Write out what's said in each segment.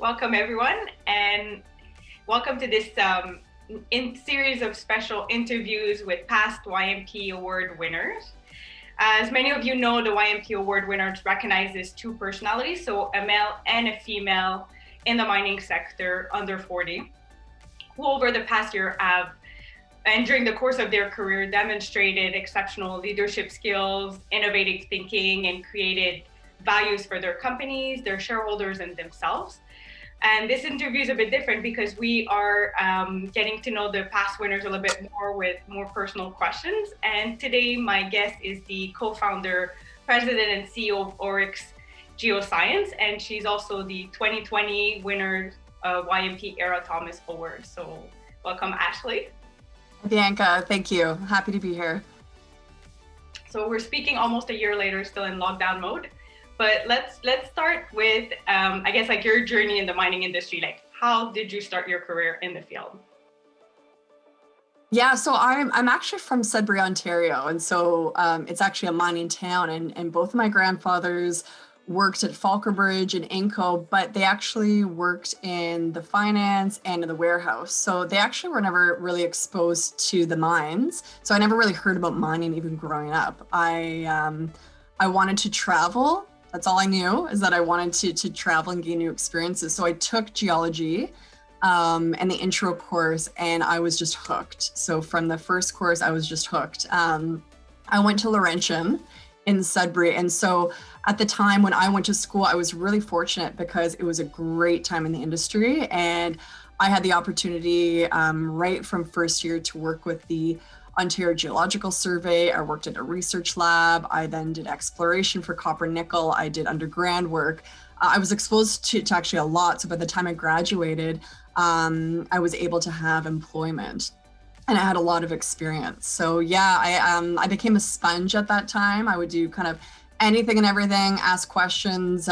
Welcome everyone, and welcome to this series of special interviews with past YMP Award winners. As many of you know, the YMP Award winners recognizes two personalities, so a male and a female in the mining sector under 40, who over the past year have, and during the course of their career, demonstrated exceptional leadership skills, innovative thinking, and created values for their companies, their shareholders, and themselves. And this interview is a bit different because we are getting to know the past winners a little bit more with more personal questions. And today, my guest is the co-founder, president, and CEO of Orix Geoscience, and she's also the 2020 winner of YMP Eira Thomas Award. So welcome, Ashley. Bianca, thank you. Happy to be here. So we're speaking almost a year later, still in lockdown mode. But let's start with, I guess, like your journey in the mining industry. Like, how did you start your career in the field? Yeah, so I'm actually from Sudbury, Ontario, and so it's actually a mining town. And both of my grandfathers worked at Falconbridge and Inco, but they actually worked in the finance and in the warehouse. So they actually were never really exposed to the mines. So I never really heard about mining even growing up. I wanted to travel. That's all I knew, is that I wanted to travel and gain new experiences. So I took geology and the intro course, and I was just hooked. So from the first course, I was just hooked. I went to Laurentian in Sudbury. And so at the time when I went to school, I was really fortunate because it was a great time in the industry. And I had the opportunity right from first year to work with the Ontario Geological Survey. I worked at a research lab. I then did exploration for copper nickel. I did underground work. I was exposed to actually a lot. So by the time I graduated, I was able to have employment and I had a lot of experience. So yeah, I became a sponge at that time. I would do kind of anything and everything, ask questions,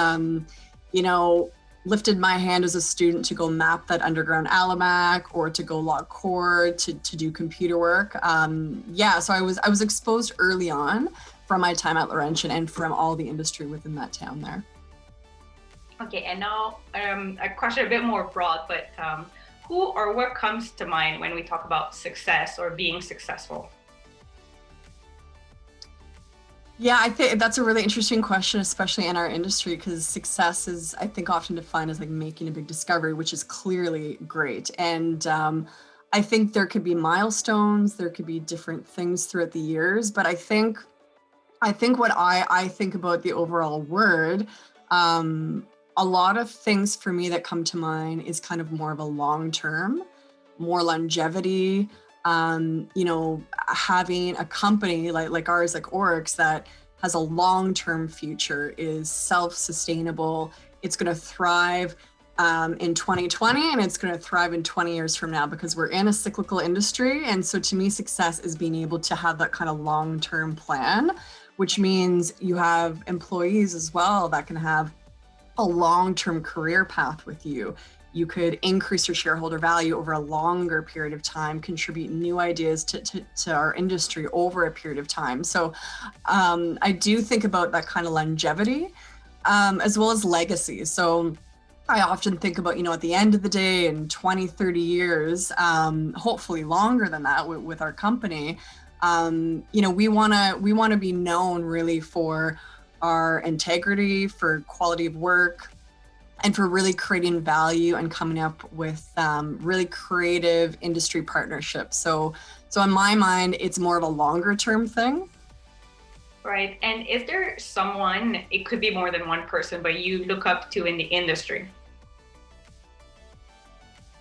lifted my hand as a student to go map that underground Alimac or to go log core, to do computer work. So I was exposed early on from my time at Laurentian and from all the industry within that town there. Okay, and now a question a bit more broad, but who or what comes to mind when we talk about success or being successful? Yeah, I think that's a really interesting question, especially in our industry, because success is, I think, often defined as like making a big discovery, which is clearly great. And I think there could be milestones, there could be different things throughout the years, but I think what I think about the overall word, a lot of things for me that come to mind is kind of more of a long-term, more longevity. Having a company like ours, like Orix, that has a long-term future, is self-sustainable. It's going to thrive in 2020 and it's going to thrive in 20 years from now because we're in a cyclical industry. And so to me, success is being able to have that kind of long-term plan, which means you have employees as well that can have a long-term career path with you. You could increase your shareholder value over a longer period of time, contribute new ideas to our industry over a period of time. So I do think about that kind of longevity as well as legacy. So I often think about, at the end of the day, in 20, 30 years, hopefully longer than that with our company, we want to be known really for our integrity, for quality of work, and for really creating value and coming up with really creative industry partnerships. So in my mind, it's more of a longer term thing. Right. And is there someone, it could be more than one person, but you look up to in the industry?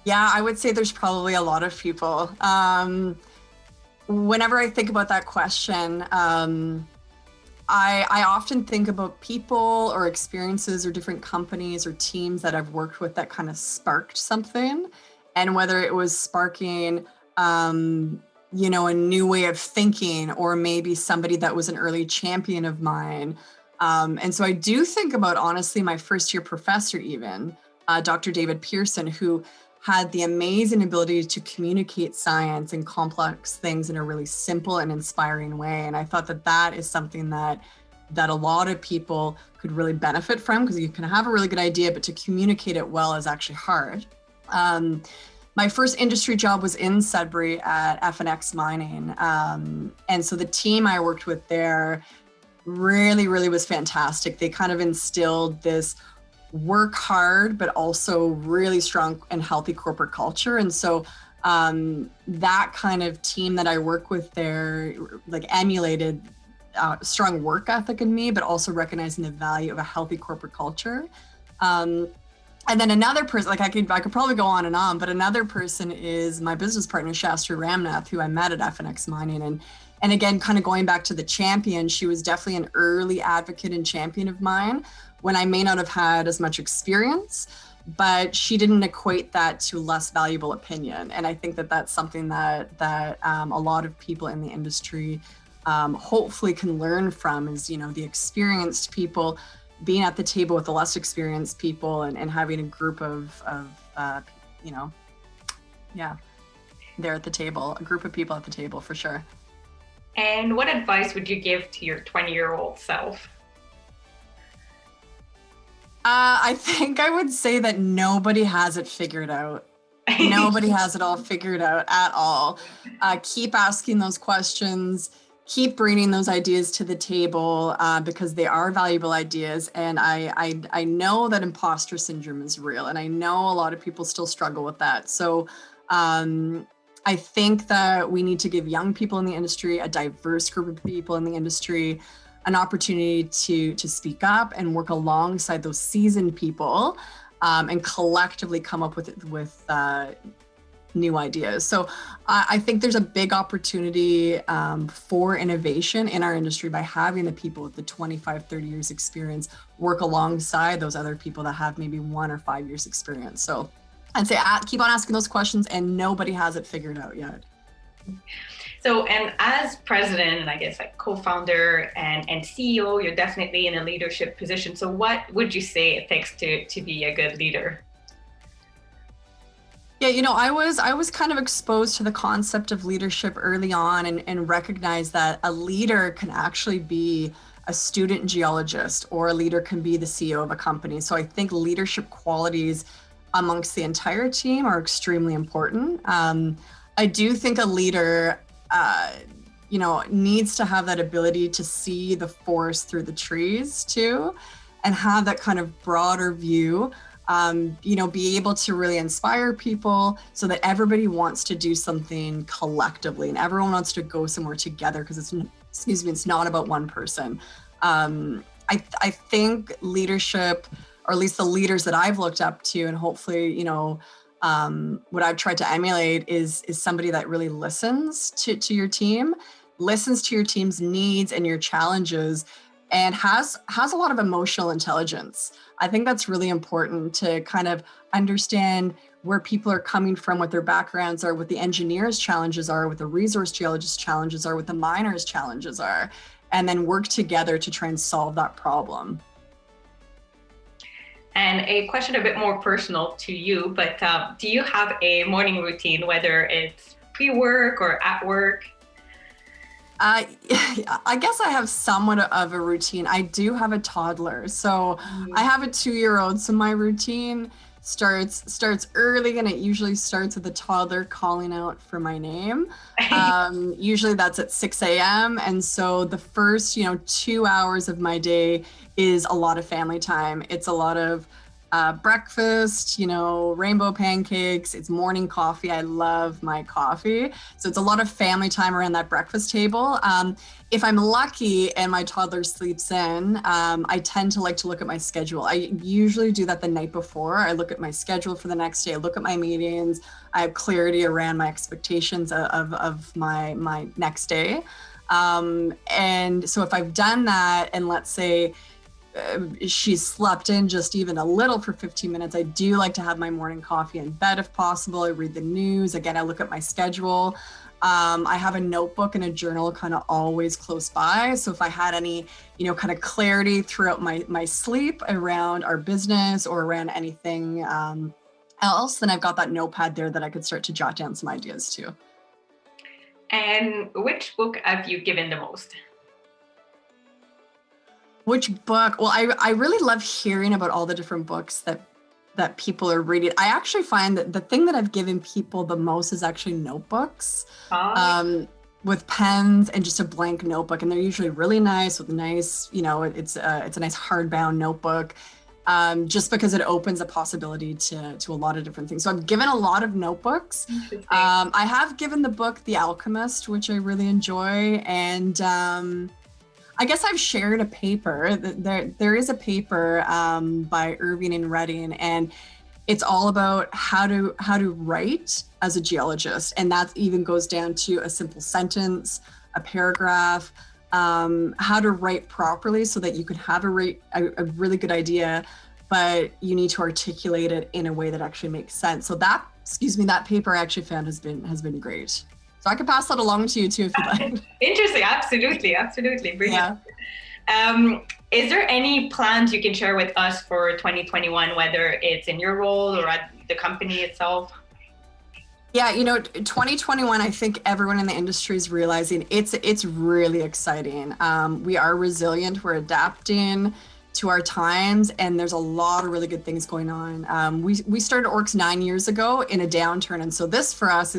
Yeah, I would say there's probably a lot of people. Whenever I think about that question, I often think about people or experiences or different companies or teams that I've worked with that kind of sparked something. And whether it was sparking, a new way of thinking, or maybe somebody that was an early champion of mine. And so I do think about, honestly, my first year professor, even Dr. David Pearson, who had the amazing ability to communicate science and complex things in a really simple and inspiring way. And I thought that is something that that a lot of people could really benefit from, because you can have a really good idea, but to communicate it well is actually hard. My first industry job was in Sudbury at FNX Mining. And so the team I worked with there really, really was fantastic. They kind of instilled this work hard, but also really strong and healthy corporate culture. And so that kind of team that I work with there, like, emulated strong work ethic in me, but also recognizing the value of a healthy corporate culture. And then another person, like I could probably go on and on, but another person is my business partner, Shastri Ramnath, who I met at FNX Mining. And again, kind of going back to the champion, she was definitely an early advocate and champion of mine when I may not have had as much experience, but she didn't equate that to less valuable opinion. And I think that that's something that a lot of people in the industry hopefully can learn from, is, the experienced people being at the table with the less experienced people, and having a group of they're at the table, a group of people at the table for sure. And what advice would you give to your 20-year-old self? I think I would say that nobody has it figured out. Nobody has it all figured out at all. Keep asking those questions. Keep bringing those ideas to the table, because they are valuable ideas. And I know that imposter syndrome is real, and I know a lot of people still struggle with that. So I think that we need to give young people in the industry, a diverse group of people in the industry, an opportunity to speak up and work alongside those seasoned people, and collectively come up with new ideas. So I think there's a big opportunity for innovation in our industry by having the people with the 25, 30 years experience work alongside those other people that have maybe 1 or 5 years experience. So I'd say keep on asking those questions, and nobody has it figured out yet. So, and as president, and I guess like co-founder and CEO, you're definitely in a leadership position. So what would you say it takes to be a good leader? Yeah, I was kind of exposed to the concept of leadership early on, and recognized that a leader can actually be a student geologist, or a leader can be the CEO of a company. So I think leadership qualities amongst the entire team are extremely important. I do think a leader, needs to have that ability to see the forest through the trees too, and have that kind of broader view. Be able to really inspire people so that everybody wants to do something collectively, and everyone wants to go somewhere together, because it's not about one person. I think leadership, or at least the leaders that I've looked up to, and hopefully, what I've tried to emulate is somebody that really listens to your team, listens to your team's needs and your challenges, and has a lot of emotional intelligence. I think that's really important to kind of understand where people are coming from, what their backgrounds are, what the engineers' challenges are, what the resource geologists' challenges are, what the miners' challenges are, and then work together to try and solve that problem. And a question a bit more personal to you, but do you have a morning routine, whether it's pre-work or at work? I guess I have somewhat of a routine. I do have a toddler. So I have a 2-year-old. So my routine starts early, and it usually starts with the toddler calling out for my name. Usually that's at 6 a.m. And so the first, 2 hours of my day is a lot of family time. It's a lot of breakfast, rainbow pancakes. It's morning coffee. I love my coffee. So it's a lot of family time around that breakfast table. If I'm lucky and my toddler sleeps in, I tend to like to look at my schedule. I usually do that the night before. I look at my schedule for the next day. I look at my meetings. I have clarity around my expectations of my next day. And so if I've done that, and let's say she's slept in just even a little for 15 minutes, I do like to have my morning coffee in bed if possible. I read the news. Again, I look at my schedule. I have a notebook and a journal kind of always close by. So if I had any, kind of clarity throughout my sleep around our business or around anything else, then I've got that notepad there that I could start to jot down some ideas to. And which book have you given the most? Which book? Well, I really love hearing about all the different books that people are reading. I actually find that the thing that I've given people the most is actually notebooks, Oh, um, with pens and just a blank notebook. And they're usually really nice with nice, it's a nice hardbound notebook, just because it opens a possibility to a lot of different things. So I've given a lot of notebooks. interesting. I have given the book The Alchemist, which I really enjoy, and I guess I've shared a paper. There is a paper by Irving and Redding, and it's all about how to write as a geologist, and that even goes down to a simple sentence, a paragraph, how to write properly so that you can have a really good idea, but you need to articulate it in a way that actually makes sense. So that paper I actually found has been great. So I could pass that along to you too if you'd like. Interesting. Absolutely. Brilliant. Yeah. Is there any plans you can share with us for 2021, whether it's in your role or at the company itself? Yeah, 2021, I think everyone in the industry is realizing it's really exciting. We are resilient, we're adapting to our times, and there's a lot of really good things going on. We started Orix 9 years ago in a downturn, and so this for us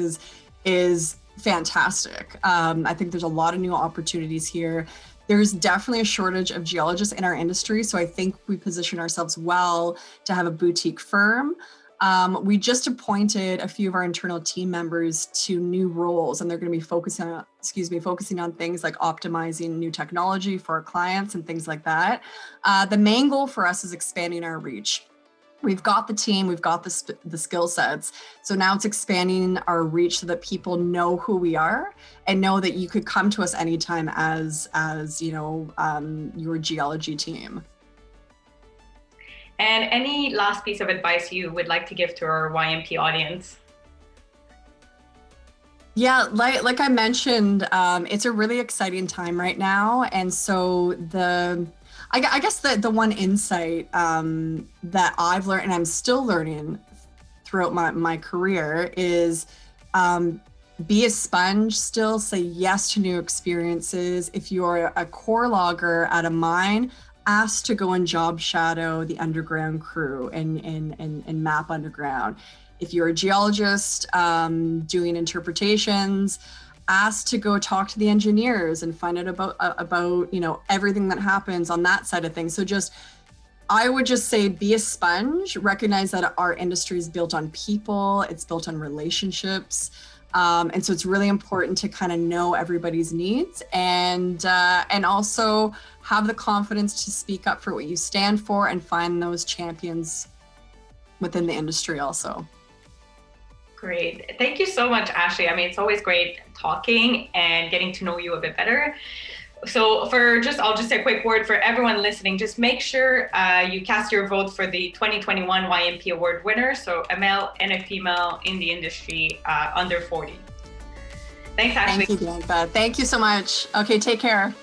is fantastic. I think there's a lot of new opportunities here. There's definitely a shortage of geologists in our industry, so I think we position ourselves well to have a boutique firm. We just appointed a few of our internal team members to new roles, and they're going to be focusing on things like optimizing new technology for our clients and things like that. The main goal for us is expanding our reach. We've got the team, we've got the skill sets. So now it's expanding our reach so that people know who we are and know that you could come to us anytime as your geology team. And any last piece of advice you would like to give to our YMP audience? Yeah, like I mentioned, it's a really exciting time right now. And so I guess the one insight that I've learned, and I'm still learning throughout my career, is be a sponge still, say yes to new experiences. If you're a core logger at a mine, ask to go and job shadow the underground crew and map underground. If you're a geologist doing interpretations, asked to go talk to the engineers and find out about everything that happens on that side of things. So I would just say be a sponge, recognize that our industry is built on people, it's built on relationships. And so it's really important to kind of know everybody's needs and also have the confidence to speak up for what you stand for and find those champions within the industry also. Great. Thank you so much, Ashley. I mean, it's always great talking and getting to know you a bit better. So I'll just say a quick word for everyone listening. Just make sure you cast your vote for the 2021 YMP Award winner. So a male and a female in the industry under 40. Thanks, Ashley. Thank you, Bianca. Thank you so much. Okay, take care.